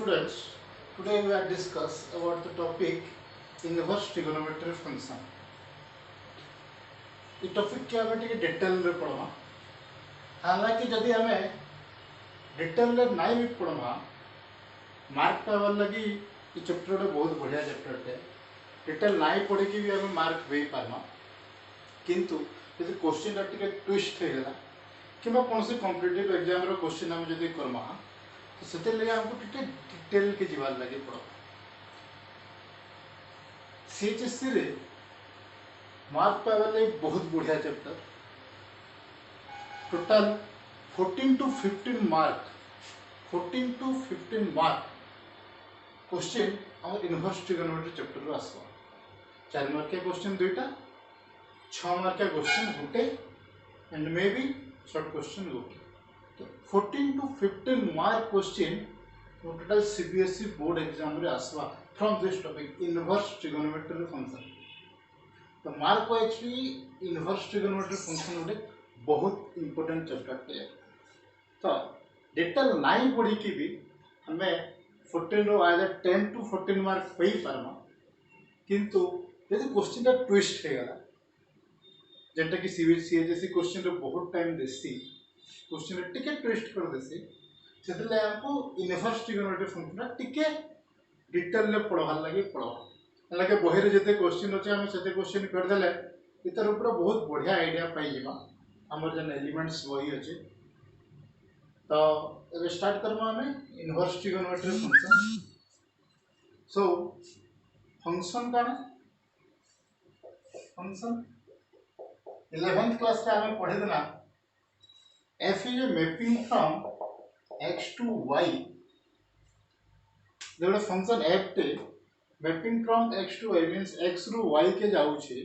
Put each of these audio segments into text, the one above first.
students, today we are discuss about the topic inverse trigonometry function. ये topic के हमें टिके डिटेल रे पढ़वा। हालांकि जदि हमें डिटेल रे नहीं भी पढ़वा, मार्क पावर लगी ये चैप्टर रे बहुत बढ़िया चैप्टर टे। डिटेल नहीं पढ़ी कि भी हमें मार्क वे पारमा। किंतु यदि क्वेश्चन टा टिके ट्विस्ट हे गला किबा कोनसे कॉम्पिटिटिव एग्जाम रो क्वेश्चन हम जदि करमा तो सेते लगे हमको टिके डिटेल के जीवाल लगे पड़ो। सीएचएससी रे मार्क पावर ले बहुत बढ़िया chapter. Total 14 to 15 mark 14 to 15 mark question हम इनवर्स ट्रिगोनोमेट्री चैप्टर रो आसवा। 4 मार्क के क्वेश्चन दुईटा, 6 मार्क का क्वेश्चन गुटे and may be short question गुटे। तो 14 to 15 mark question total CBSE board exam रे आसवा from this topic inverse trigonometry function. तो मार्क को एक्चुअली इनवर्स ट्रिगोनोमेट्री फंक्शन गोटे बहुत इंपोर्टेंट चैप्टर है। तो डिटेल नहीं पढ़ी कि भी हमें 14 रो आइदर 10 to 14 मार्क पाई पारमा। किंतु यदि क्वेश्चन टा ट्विस्ट हे गला जेंटा कि सीएचएससी क्वेश्चन रे बहुत टाइम देसी क्वेश्चन रे टिके ट्विस्ट कर देसी सेतले हमको इनवर्स ट्रिगोनोमेट्री फंक्शन टिके डिटेल ले पढ़वार लगे पढ़वा लगे बही रे जते क्वेश्चन अछि हम सेते क्वेश्चन कर देले इतर ऊपर बहुत बढ़िया आईडिया पाई जिमा हमर जन एलिमेंट्स वही अछि। तो अब स्टार्ट करबा हमें inverse trigonometry function. So function का फंक्शन 11th क्लास रे हमें पढ़े देना f is a mapping from x to y। जेबे फंक्शन f टे mapping from x to y means x रो y के जाउ छे।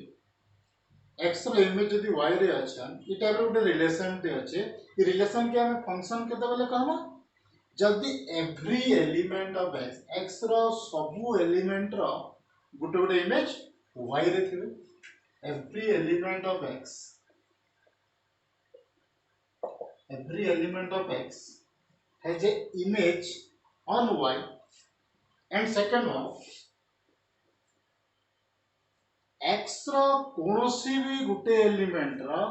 x रो इमेज यदि y रे अछन ई टाइप रो ଗୋଟେ रिलेशन टे अछि। ई रिलेशन के हमें फंक्शन केते बेले कहबा जदी एवरी एलिमेंट ऑफ x रो सबु एलिमेंट रो ଗୋଟେ इमेज y रे थिबे। Every element of x every element of x has a image on y and second one x रो कोनोसी भी गुटे एलिमेंट रो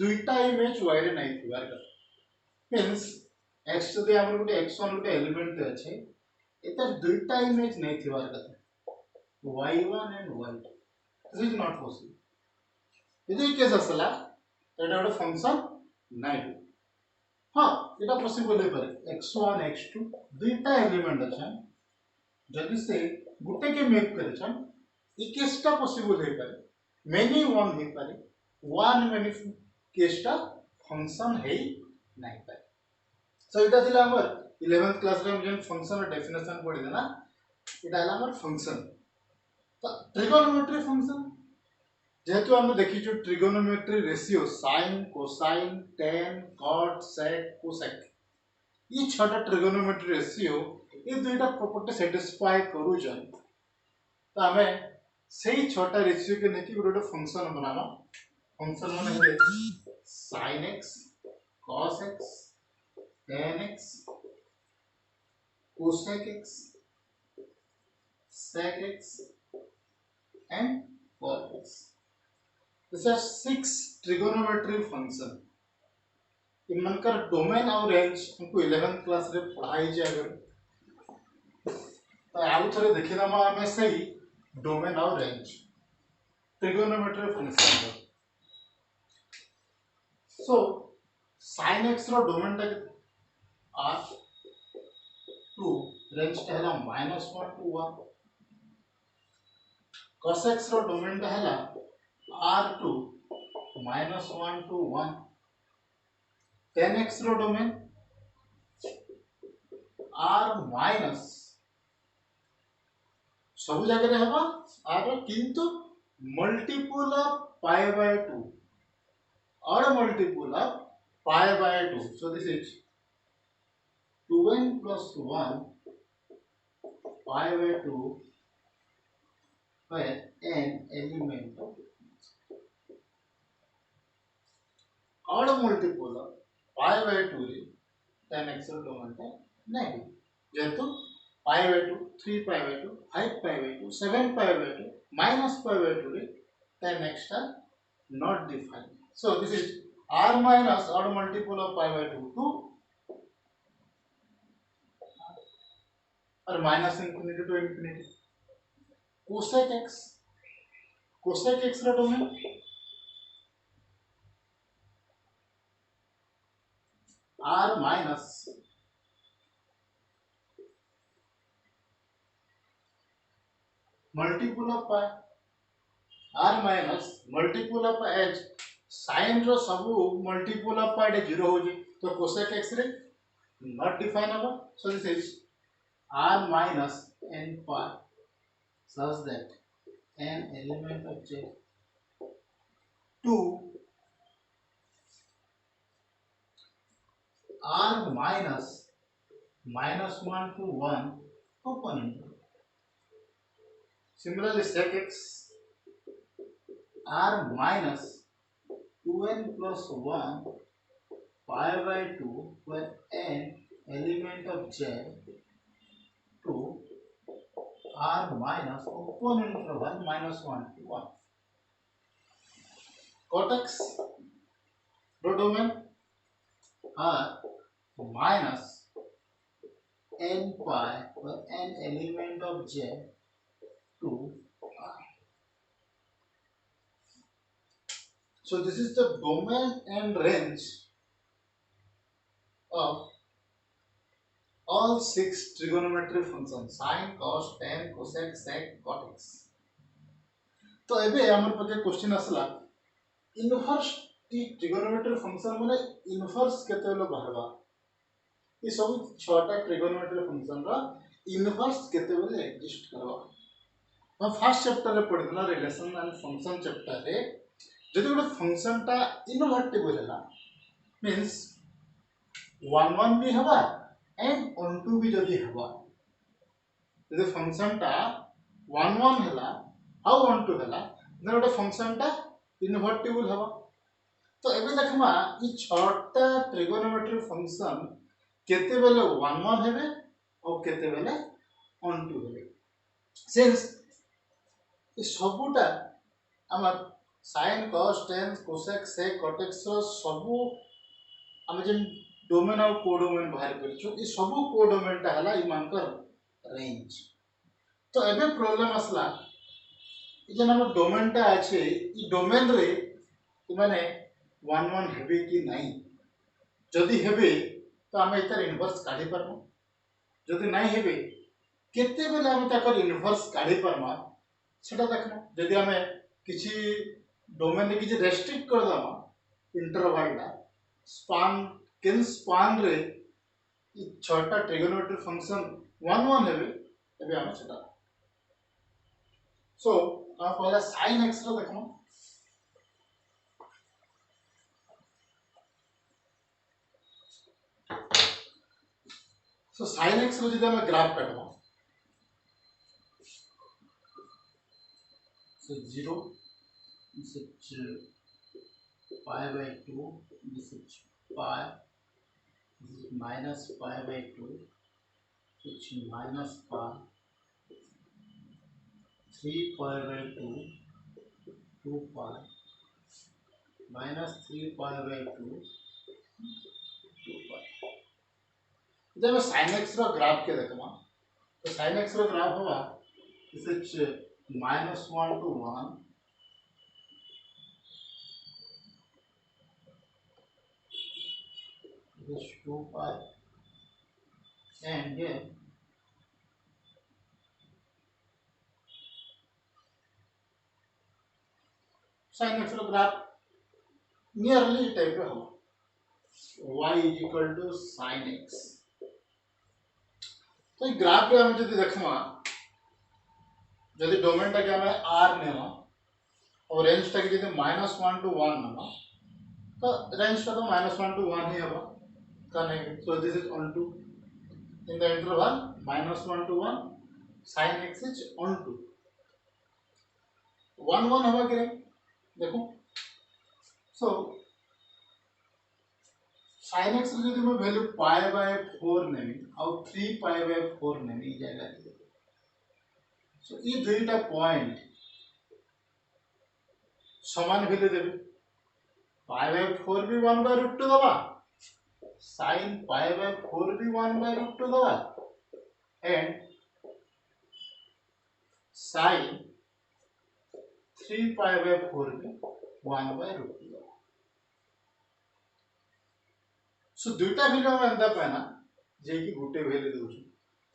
दुईटा इमेज y रे नै थिबार का मींस x जदि हमर गुटे x1 गुटे एलिमेंट अछि एतर दुईटा इमेज नै थिबार का y1 and y2 this is not possible. यदि केस असला एटा गुटे फंक्शन नै हाँ इटा पॉसिबल है पर x1 x2 दुईटा एलिमेंट अच्छा जदि से गुटे के मैप करे छन ई केसटा पॉसिबल है पर मेनी वन है पर वन मेनी केसटा फंक्शन है नहीं पर। सो इटा थिला हमर 11th क्लास रे हम जन फंक्शन और डेफिनेशन पढ़ि देना इटा हला हमर फंक्शन। तो ट्रिगोनोमेट्री फंक्शन जेहेतु हम देखि जो trigonometry ratio sine cosine tan cot sec cosec ये छटा ट्रिगोनोमेट्री रेशियो ये दुईटा प्रॉपर्टी सैटिस्फाई करू जन। तो हमें सही छटा रेशियो के नेकी गोटे फंक्शन बनाना। फंक्शन माने है sin x cos x tan x cosec x sec x and cot x। These are 6 trigonometry function। इनका डोमेन और रेंज हमको 11th क्लास रे पढ़ाई जाए। तो आउ थोड़े देखि दमा हमें सही डोमेन और रेंज ट्रिगोनोमेट्री फंक्शन। सो sin x रो डोमेन टा r2 रेंज टा हला -1 to 1। cos x रो डोमेन टा हला r2 -1 to 1। tan x रो डोमेन r माइनस सब जगह रे हबा r किंतु मल्टीपल ऑफ पाई बाय 2 और multiple of pi by 2। So this is 2n plus 1 pi by 2 where n element of और मल्टीपल ऑफ पाई बाय 2 रे tan x रो डोमेन टा नहीं जेतु pi by 2, 3 pi by 2, 5 pi by 2, 7 pi by 2, minus pi by 2 रे then next are not defined. So this is r minus odd multiple of pi by 2 to or minus infinity to infinity. Cosec x रा domain r minus multiple of pi r minus multiple of h sin रो सब multiple of pi रे 0 हो जी तो cosec x रे not definable. So this is r minus n pi such that an element of j 2 r minus minus 1 to 1 open interval. Similarly, sec x r minus 2n plus 1 pi by 2 where n element of j to r minus open interval minus 1 to 1. Cot x domain r minus n pi where n element of j to r. So this is the domain and range of all 6 trigonometric functions sin, cos, tan, cosec, sec, cot x. तो एबे हमर पके question असला inverse T trigonometry function माने inverse केते बेले बाहरबा ई सब छटा ट्रिगोनोमेट्री फंक्शन रा इनवर्स केते बेले एग्जिस्ट करबा हम फर्स्ट चैप्टर रे पढितला रिलेशन एंड फंक्शन चैप्टर रे जदि गोटे फंक्शन ता इनवर्टिबल हैला मींस 1 1 भी हवा एंड ऑन टू भी जदि हवा जदि फंक्शन टा 1 1 हैला हाउ ऑन टू हैला न गोटे फंक्शन टा इनवर्टिबल हवा तो एबे देखमा ई छटा ट्रिगोनोमेट्री फंक्शन केते बेले 1 1 हेबे और केते बेले ऑन टू हेबे सिंस ई सबुटा हमर sin cos tan cosec sec cot x सबु हम जे डोमेन और कोडोमेन बाहर करछु ई सबु कोडोमेन टा हला ई मानकर रेंज तो एबे प्रॉब्लम असला ई जे हमर डोमेन टा আছে ई डोमेन रे ई माने 1 1 हेबे कि नाही जदि हेबे तो हम एतर इनवर्स काढी परमो जदि नाही हेबे केते बेले हम ताकर इनवर्स काढी परमा सेटा देखना जदि हम किछि डोमेन रे किछि रेस्ट्रिक्ट कर दमा इंटरवल टा स्पान किन स्पान रे ई छटा ट्रिगोनोमेट्री फंक्शन 1 1 हेबे एबे हम सेटा सो आ पहला sin x रो देखना सो sin x रो जदि हम graph काटबा so 0 this is pi by 2 this is pi this is minus pi by 2 which minus pi 3 pi by 2 2 pi minus 3 pi by 2 2 pi जब sin x रो ग्राफ के देखमा तो sin x रो graph होगा this is minus 1 to 1 this 2 pi and here sin x रो graph nearly type का होगा y is equal to sin x तो ये ग्राफ रे हम जदि देखमा जदि डोमेन टा के हम r नेमा और रेंज टा के जदि -1 to 1 नेमा तो रेंज टा तो -1 to 1 ही होगा कने so this is onto in the interval -1 to 1 sin x is on to 1 1 हवा के देखो सो sin x रे जदि मैं वैल्यू पाई बाय 4 नेमी और 3 पाई बाय 4 नेमी ई जागा सो ई दुईटा पॉइंट समान वैल्यू देबे पाई बाय 4 भी 1 बाय रूट 2 दबा sin पाई बाय 4 भी 1 बाय रूट 2 दबा एंड sin 3 पाई बाय 4 भी 1 बाय रूट 2 दबा सो दुईटा वैल्यू हम एंदा पाना जे कि गुटे वैल्यू देउछु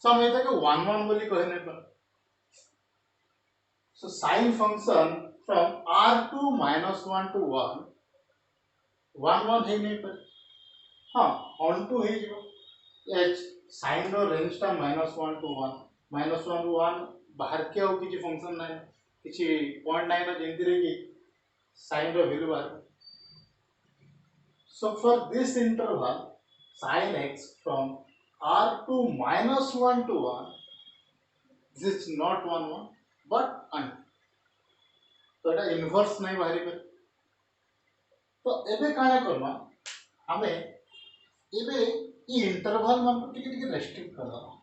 सो हम एटा के 1 1 बोली कहे नै पर सो sin function from r2 -1 to 1 1 1 है नै पर हां on to है जो h sin रो रेंज ता -1 to 1 -1 to 1 बाहर के हो किछि फंक्शन नै किछि पॉइंट नै ना जेंति रे कि sin रो वैल्यू बाहर so for this interval sin x from r2 -1 to 1 this is not 1 1 but un तो एटा इनवर्स नहीं बाहरी पर तो एबे काहे करना हमें एबे ई इंटरवल मन को टिके टिके रेस्ट्रिक्ट कर दवा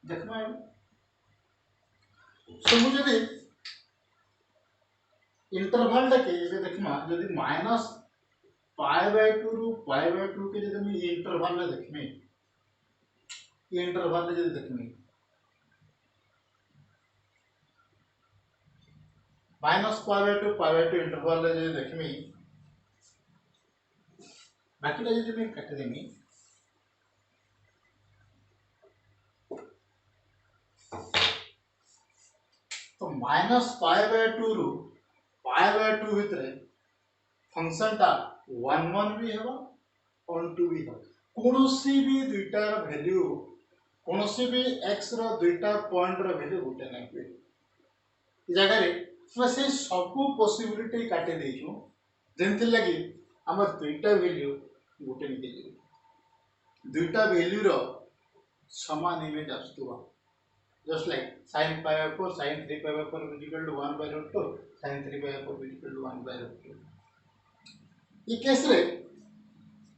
देखना है सो मुझे भी इंटरवल टा के एबे देखमा यदि माइनस पाई बाय 2 रु पाई बाय 2 के यदि मैं इंटरवल में देखमे ये इंटरवल में यदि देखमे माइनस पाई बाय 2 इंटरवल में यदि देखमे बाकी टा यदि मैं काट देमी तो माइनस पाई बाय 2 रु पाई बाय 2 भितरे फंक्शन टा 1 1 भी हेबा और 2 भी हेबा कोनोसी भी दुईटा वैल्यू कोनोसी भी x रो दुईटा पॉइंट रो वैल्यू गुटे नै हुए ई जगह रे से सब पॉसिबिलिटी काटे देछु जेंति लगी हमर दुईटा वैल्यू गुटे नै के दुईटा वैल्यू रो समान image आस्तुवा just like sin pi by 4 sin 3 pi by 4 is equal to 1 by root 2 sin 3 pi by 4 is equal to 1 by root 2 ये केस रे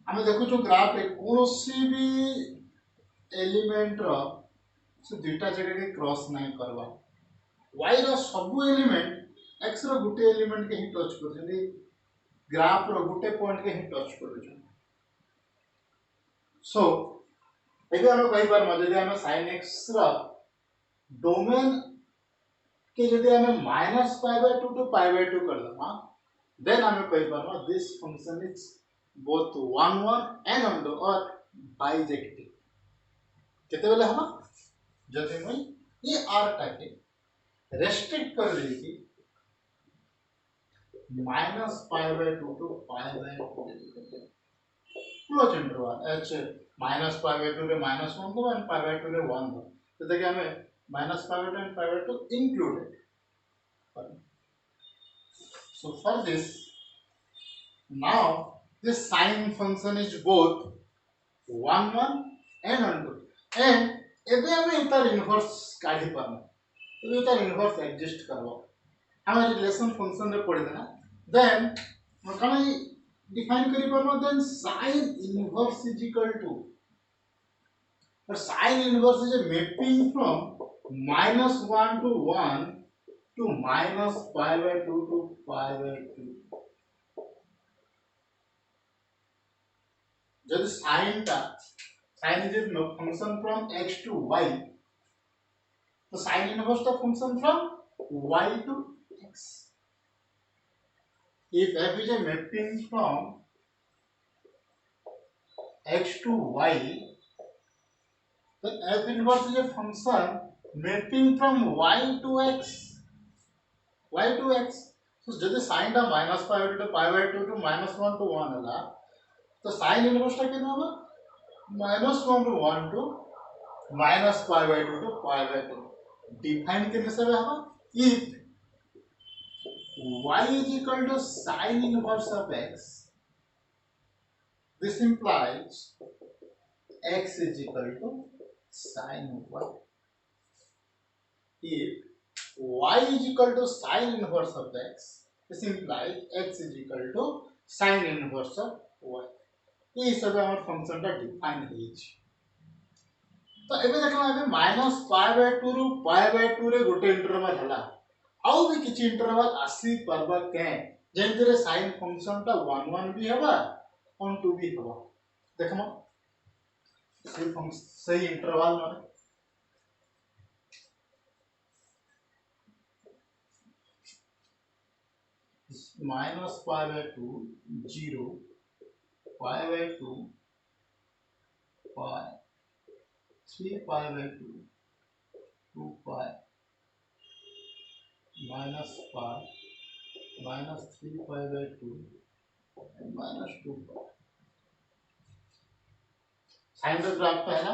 हमें देखु जो ग्राफ रे कोनोसी भी एलिमेंट रो से दुईटा जगह के क्रॉस नहीं करवा y रो सब एलिमेंट x रो गुटे एलिमेंट के ही टच कर जदी ग्राफ रो गुटे पॉइंट के ही टच कर छ सो एबे हम कहि बार जदी हम sin x रो डोमेन के यदि हमें minus pi by 2 to pi by 2 कर दमा देन हमें कहि पारमा this function is both 1 1 and onto और बाइजेक्टिव केते बेले हमा जदि मैं ये r टाके रेस्ट्रिक्ट कर देली कि minus pi by 2 to pi by 2 close interval h minus pi by 2 रे -1 दो एंड पाई बाय 2 रे 1 दो तो देखिए हमें minus pi by 2 and pi by 2 included. So for this, now this sin function is both 1 1 and 1 2. And एबे हमें इतर इनवर्स काढी पाना तो इतर इनवर्स एडजस्ट करबो हमें रिलेशन फंक्शन रे पड़ी देना देन हम कने डिफाइन करि पानो then sin inverse is equal to or sin inverse is a mapping from -1 to 1 to minus pi by 2 to pi by 2 जब sin is a function from x to y तो sin inverse the function from y to x if f is a mapping from x to y then f inverse is a function mapping from y to x so जदि sin टा minus pi by 2 to -1 to 1 होला तो sin inverse टा केना होगा -1 to 1 to minus pi by 2 to pi by 2 define करने से होगा if y is equal to sin inverse of x this implies x is equal to sin y if y is equal to sin inverse of x, this implies x is equal to sin inverse of y ये हिसाब से हमर function टा define होई छी। तो एबे देखला एबे -π/2 रु π/2 रे गोटे इंटरवल हला आउ भी किछि इंटरवल आसी परबा के जेंति रे sin फंक्शन टा 1 1 भी हबा और 2 भी हबा। देखमा से फंक्शन सही इंटरवल माने -π/2 0 π/2 π 3π/2 2π -π -3π/2 and -2π साइन का ग्राफ पहला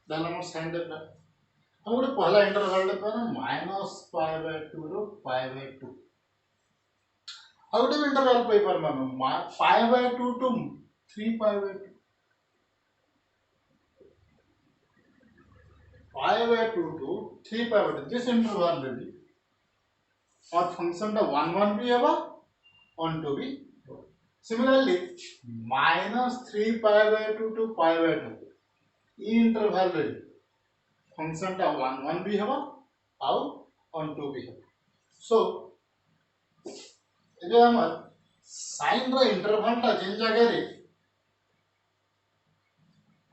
दाना मोर साइन का ग्राफ हम गोटे पहला इंटरवल ले पाना -π/2 रो π/2 और गोटे इंटरवल पे पर π/2 टू 3π/2 π/2 टू 3π/2 दिस इंटरवल ले भी और फंक्शन टा 1 1 भी हबा और 2 भी सिमिलरली -3π/2 टू π/2 ई इंटरवल रे फंक्शन टा 1 1 भी हबा आउ और 2 भी हबा। सो एबे हमर साइन रो इंटरवल टा जेन जगह रे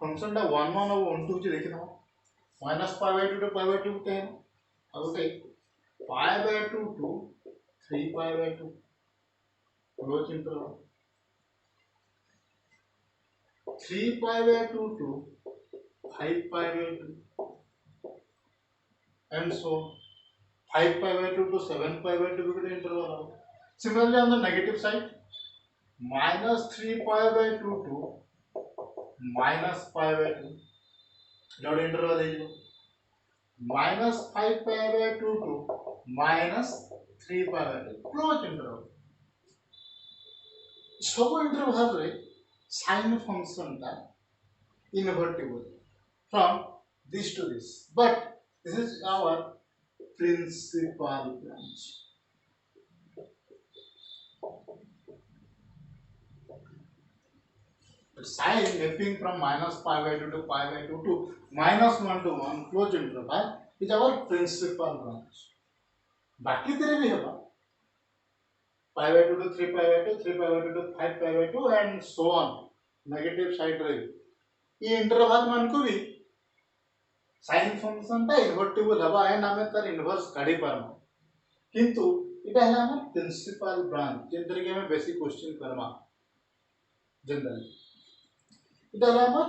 फंक्शन टा 1 1 और 1 2 जे देखि दो -π/2 टू π/2 के और गोटे π/2 to 3π/2 close interval 3π/2 to 5π/2 and so 5π/2 to 7π/2 भी इंटरवल हो। Similarly on the negative side -3π/2 to -π/2 डॉट इंटरवल है जो -5π/2 to -3π/2 close interval subinterval रे sin फंक्शन ता invertible from this to this, but this is our principal branch. Sin mapping from -π/2 to π/2 to -1 to 1 closed interval is our principal branch. बाकी तेरे भी है π/2 to 3π/2, 3π/2 to 5π/2 and so on. Negative side रही ये interval मान को भी sin function ता इन्वर्टिबल हबा है नामे तार इनवर्स काढी पारमा किंतु इटा है हम प्रिंसिपल ब्रांच जेंतरे के हमें बेसिक क्वेश्चन करमा जनरली इटा है हम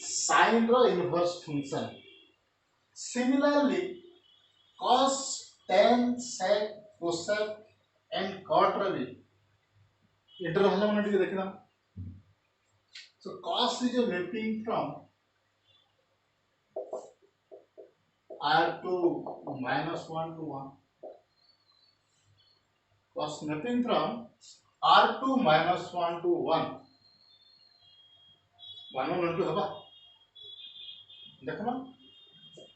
sin रो inverse function similarly cos tan sec cosec and cot रो भी इंटरवल हम टिके देखना so cos is a mapping from r to -1 to 1 cos mapping from r to -1 to 1 1 1 2 हबा देखमा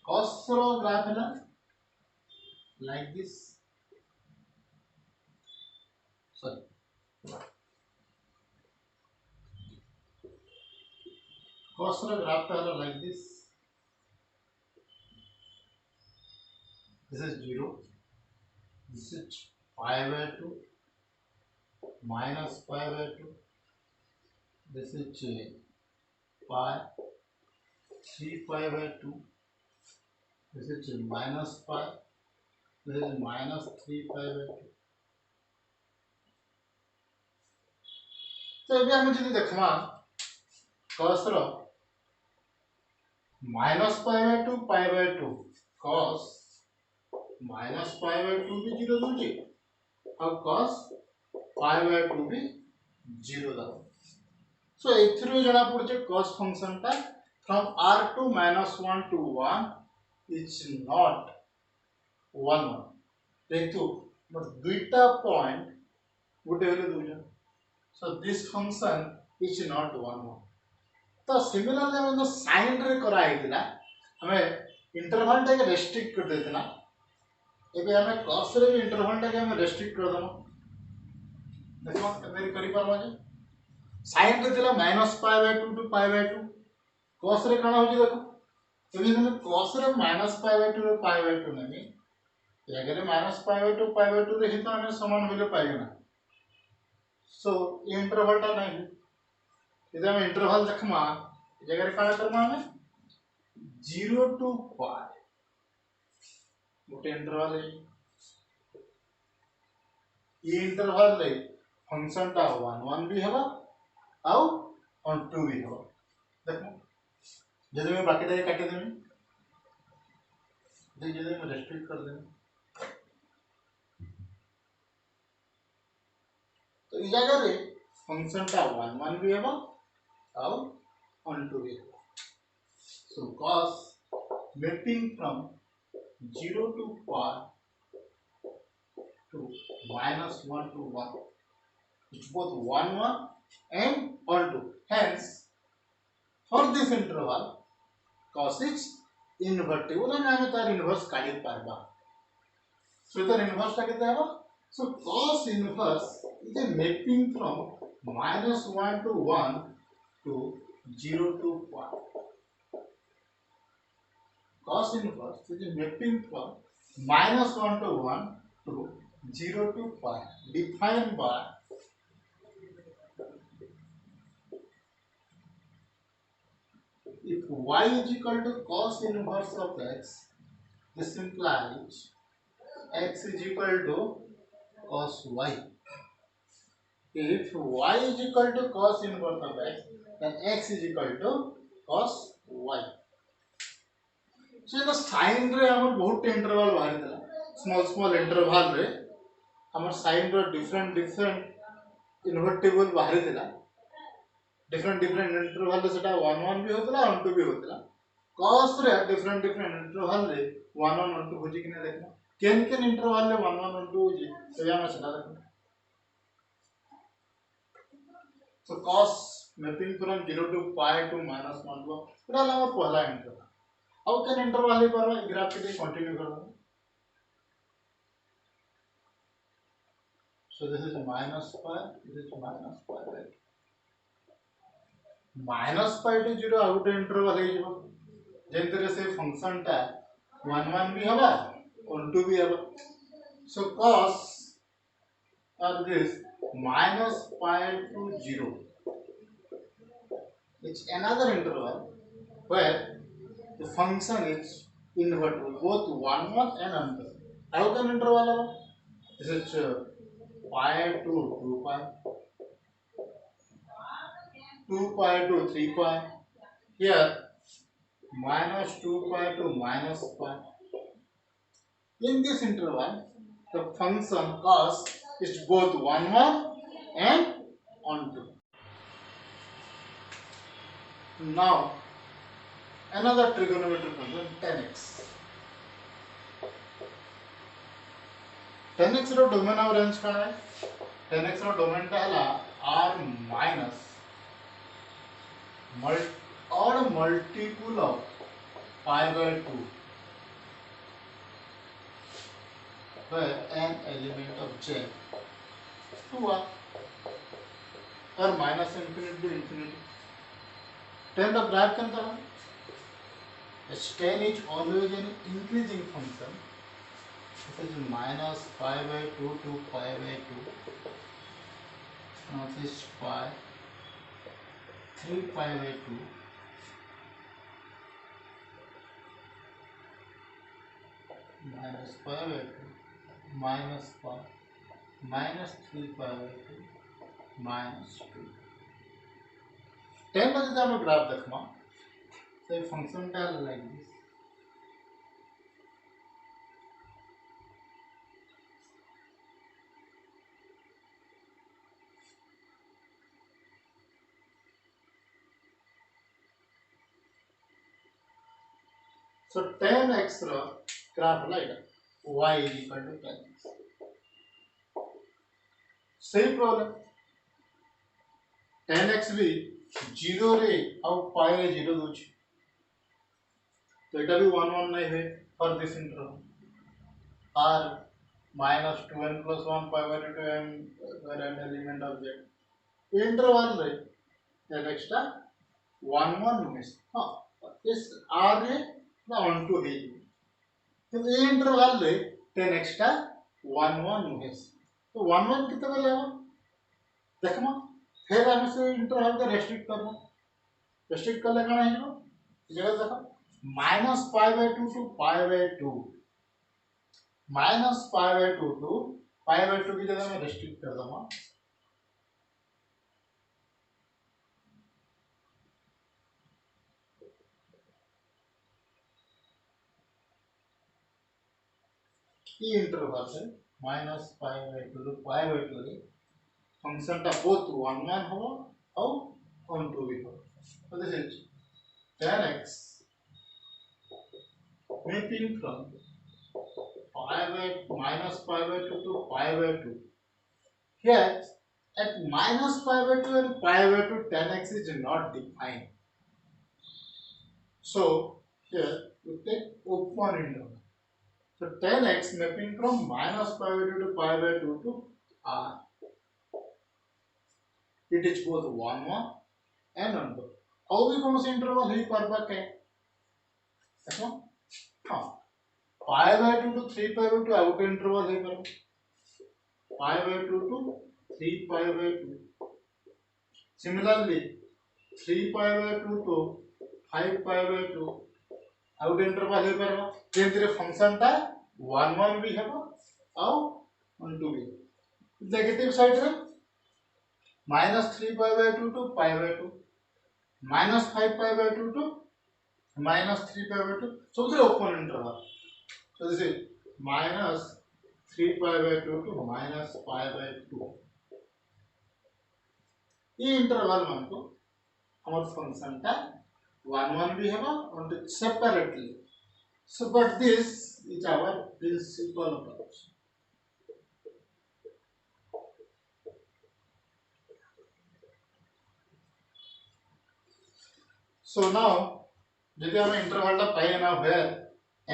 cos रो ग्राफ है ना like this sorry cos रो ग्राफ है like this is 0 this is π/2 -π/2 this is pi 3π/2 this is -pi this is -3π/2 तो अभी हम जदी देखमा cos रो -π/2 π/2 cos -π/2 भी 0 दूची और cos π/2 भी 0 दा सो एथरो जणा पड़चे cos फंक्शन ता from r to -1 to 1 is not 1 1 देखो बट दुईटा पॉइंट गुटे हेले दुईटा so this function is not 1 1 तो सिमिलरली हम जो साइन रे करा आइतिला हमें इंटरवल टा के रेस्ट्रिक्ट कर देतिला एबे हमें cos रे भी इंटरवल टा के हमें रेस्ट्रिक्ट कर दमो देखो मेरी करी परवा जे साइन रे थिला -π/2 टू π/2 cos रे काना होची देखो एबे हम cos रे -π/2 रे π/2 नहीं यागरे -π/2 π/2 रे ही तो हमें समान मूल्य पाइबा सो ये इंटरवल टा नहीं इधर हम इंटरवल देखमा जगह काना करमा हमें 0 टू π गोटे इंटरवल है ये इंटरवल रे फंक्शन टा 1 1 भी हवा आउ और 2 भी हवा देखो जदि मैं बाकी टा काटी देमी जदि मैं रेस्ट्रिक्ट कर देमी तो इस जगह रे फंक्शन टा 1 1 भी हवा आउ और 2 भी हवा so cos mapping from 0 to π to -1 to 1 it's both 1 1 and all 2 hence for this interval cos is invertible and हमें तार इनवर्स काढी पारबा so तार इनवर्स टा केते हबो so cos inverse is a mapping from -1 to 1 to 0 to π cos inverse is a mapping from -1 to 1 to 0 to π defined by if y is equal to cos inverse of x, this implies x is equal to cos y. If y is equal to cos inverse of x, then x is equal to cos y. So the sin रे हमर बहुत interval बाहर देला small small interval रे हमर sin रो different different invertible बाहर देला different different interval रे सेटा 1 1 भी होतला और 2 भी होतला cos रे डिफरेंट डिफरेंट इंटरवल रे 1 1 और 2 होजी किने देखना केन केन इंटरवल रे 1 1 और 2 होजी तो या मैं सेटा देखना so cos mapping from 0 to π to -1 to एटा हमर पहला इंटरवल अब केन इंटरवल ले परवा ग्राफ के कंटिन्यू कर दो so this is -π this is -π -π to 0 out interval है जो जेंतरे से फंक्शन टा 1 1 भी हवा और 2 भी हवा so cos or this -π to 0 it's another interval where the function is invertible both 1 1 and under how can interval hava this is π to 2 π 2 π to 3 π here -2 π to -π in this interval the function cos is both 1 1 and onto now another trigonometric function tan x tan x रो domain और range का है tan x रो domain टा हला r minus odd multiple of π/2 where an element of j 2 or minus infinity to infinity tan the graph can tell as tan is always an increasing function it is -π/2 to π/2 now this π 3 π/2 -π/2 minus π minus 3 π/2 minus 2 tan बजे हम graph देखमा so function टा like this so tan x रो graph like y is equal to tan x सही problem tan x भी zero रे आउ पाई रे जीरो दूची तो एटा भी 1 1 नहीं है for this interval r minus 2n plus 1 pi by 2 m where an element of z interval रे that extra 1 1 मिस हां इस r रे ना ऑन टू दे तो ये इंटरवल रे 10 एक्स्ट्रा 1 1 मिस तो 1 1 कितने लेवा देखमा फिर हम से इंटरवल को रेस्ट्रिक्ट कर लेना है जगह देखो minus pi by 2 to pi by 2 minus pi by 2 to pi by 2 की जगह मैं रेस्ट्रिक्ट कर दूंगा ये इंटरवल है minus pi by 2 to pi by 2 रे फंक्शन टा बोथ 1 1 हो और ऑन टू भी हो तो this is tan x mapping from pi by minus pi by 2 to pi by 2. Here, at minus pi by 2 and pi by 2, tan x is not defined. So, here we take open interval. So, tan x mapping from minus pi by 2 to pi by 2 to r. It is both 1 1 and 1 2. और भी कौन सा interval ही perfect है देखो हाँ पाई by 2 to 3 pi by 2 out interval है पर पाई by 2 to 3 pi by 2 similarly 3 pi by 2 to 5 pi by 2 out interval है पर जेंतिरे फंक्शन ता 1 1 भी हेबो और 1 2 भी नेगेटिव साइड रे -3 pi by 2 to pi by 2 -5 pi by 2 to -3 pi by 2 so the open interval so this is -3 pi by 2 to -pi by 2 ये interval मान को हमर फंक्शन ता 1 1 भी हेबा और separately so but this is our principal approach so now यदि हम इंटरवल ता पाए ना where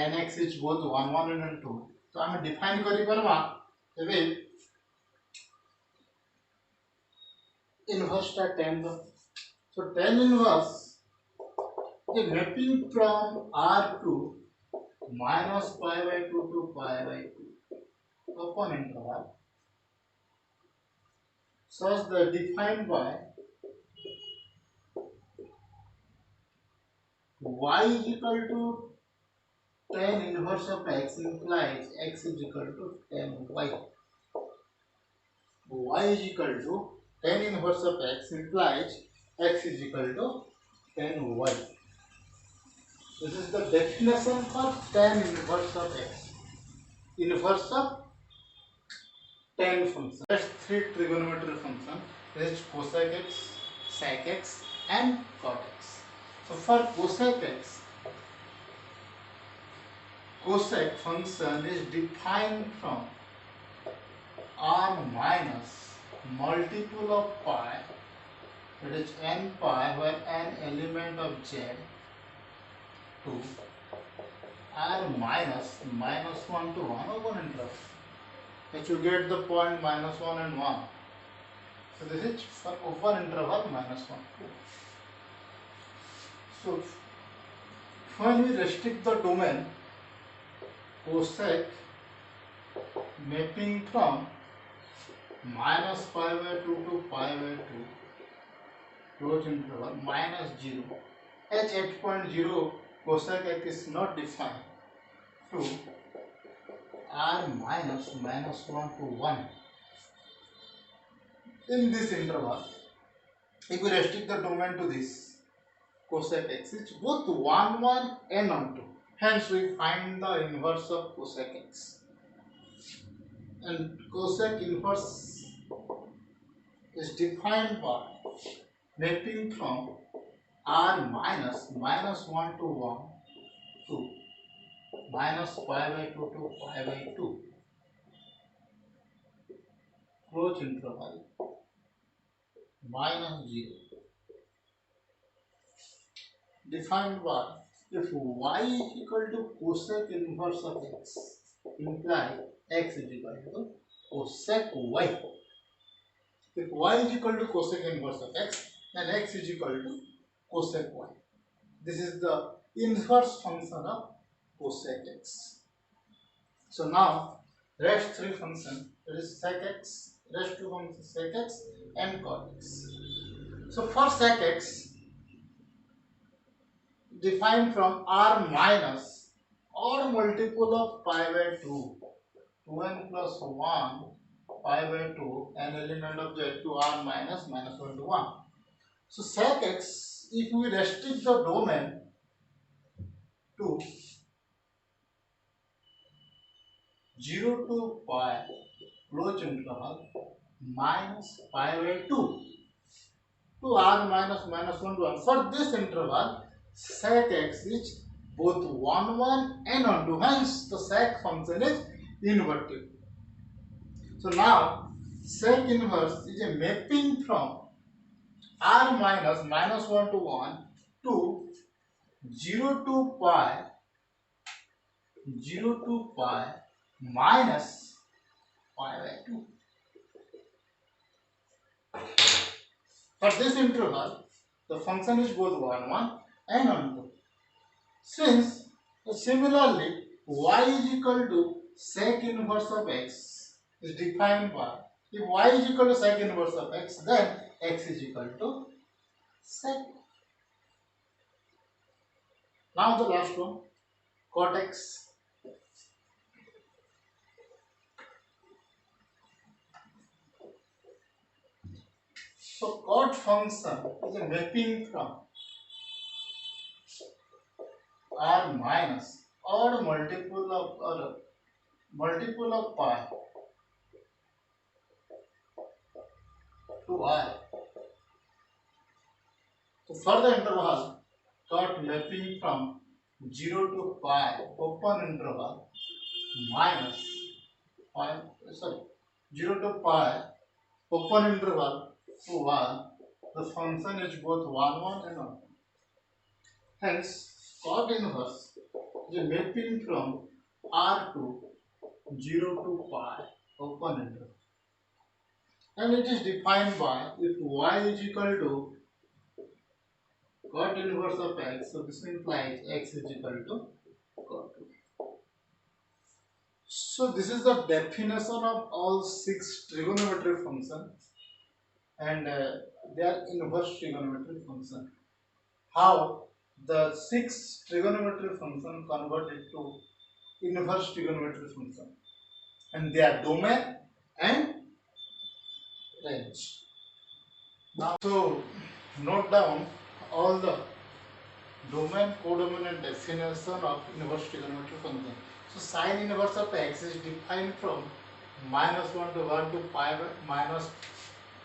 nx is both 1 1 and 2 तो हम डिफाइन करि परबा तबे inverse ता tan so tan inverse the mapping from r to minus pi by 2 to pi by 2 open interval such that defined by y is equal to tan inverse of x implies x is equal to tan y. Y is equal to tan inverse of x implies x is equal to tan y. This is the definition for tan inverse of x. Inverse of tan function. There's three trigonometric functions. There is cosec x, sec x, and cot x. So for cosec x, cosec function is defined from r minus multiple of pi, that is n pi, where n element of z, to r minus -1 to 1 over interval. That you get the point -1 and 1. So this is for open interval -1 to 1. So when we restrict the domain, cosec mapping from minus pi by 2 to pi by 2 closed interval -0 h 8.0 cosec x is not defined to r minus -1 to 1 in this interval. If we restrict the domain to this, cosec x is both 1 1 and 1 2. Hence we find the inverse of cosec x. And cosec inverse is defined by mapping from r minus -1 to 1 to minus pi by 2 to pi by 2 closed interval -0. defined by if y is equal to cosec inverse of x, imply x is equal to cosec y. If y is equal to cosec inverse of x, then x is equal to cosec y. This is the inverse function of cosec x. So now rest three function, that is sec x, rest two functions sec x and cot x. So for sec x, defined from r minus odd multiple of pi by 2, 2n plus 1 pi by 2, an element of z to r minus minus 1 to 1. So sec x, if we restrict the domain to 0 to pi close interval minus pi by 2 to r minus minus 1 to 1. For this interval, sec x is both 1 1 and 1 2. Hence, the sec function is invertible. So now, sec inverse is a mapping from r minus minus 1 to 1 to 0 to pi minus pi by 2. For this interval, the function is both 1 1 and 1 2. Since similarly y is equal to sec inverse of x is defined by, if y is equal to sec inverse of x, then x is equal to sec. Now the last one, cot x. So cot function is a mapping from r minus or multiple of pi to I. So for the interval, cot mapping from 0 to pi open interval minus 0 to pi open interval to 1, the function is both 1 1 and 1. Hence, cot inverse is a mapping from R to 0 to pi open interval. And it is defined by if y is equal to cot inverse of x, so this implies x is equal to cot 2. So this is the definition of all 6 trigonometric functions, and they are inverse trigonometric function. How the 6 trigonometric function converted to inverse trigonometric function, and they are domain and range. Now, so note down all the domain, codomain and definition of inverse trigonometric function. So sine inverse of x is defined from minus 1 to 1 to pi by minus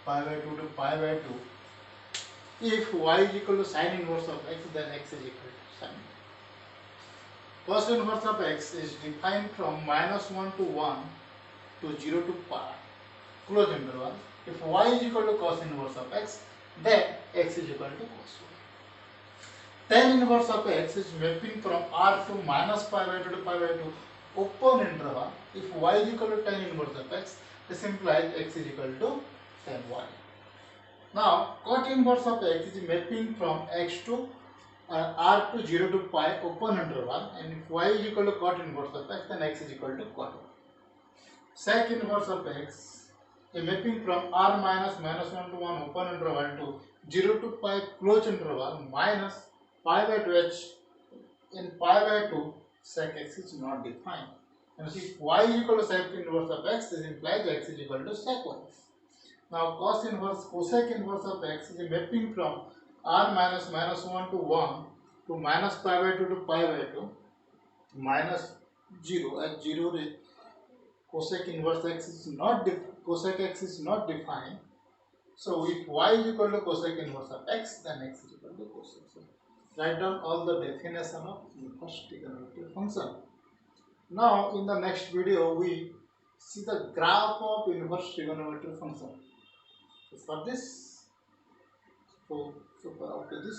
pi by 2 to pi by 2. If y is equal to sine inverse of x, then x is equal to sine. Cos inverse of x is defined from minus 1 to 1 to 0 to pi close interval. If y is equal to cos inverse of x, then x is equal to cos y. Tan inverse of x is mapping from r to minus pi by 2 to pi by 2 open interval. If y is equal to tan inverse of x, this implies x is equal to tan y. Now, cot inverse of x is mapping from x to r to 0 to pi open interval, and if y is equal to cot inverse of x, then x is equal to cot y. Sec inverse of x is mapping from r minus minus 1 to 1 open interval to 0 to pi close interval minus pi by 2h. In pi by 2, sec x is not defined. And if y is equal to sec inverse of x, this implies x is equal to sec y. Now cos inverse, cosec inverse of x is mapping from r minus minus 1 to 1 to minus pi by 2 to pi by 2 minus 0. At 0, cosec inverse x is not cosec x is not defined. So if y is equal to cosec inverse of x, then x is equal to cosec. So write down all the definition of inverse trigonometric function. Now in the next video we see the graph of inverse trigonometric function. So for this, so up to this.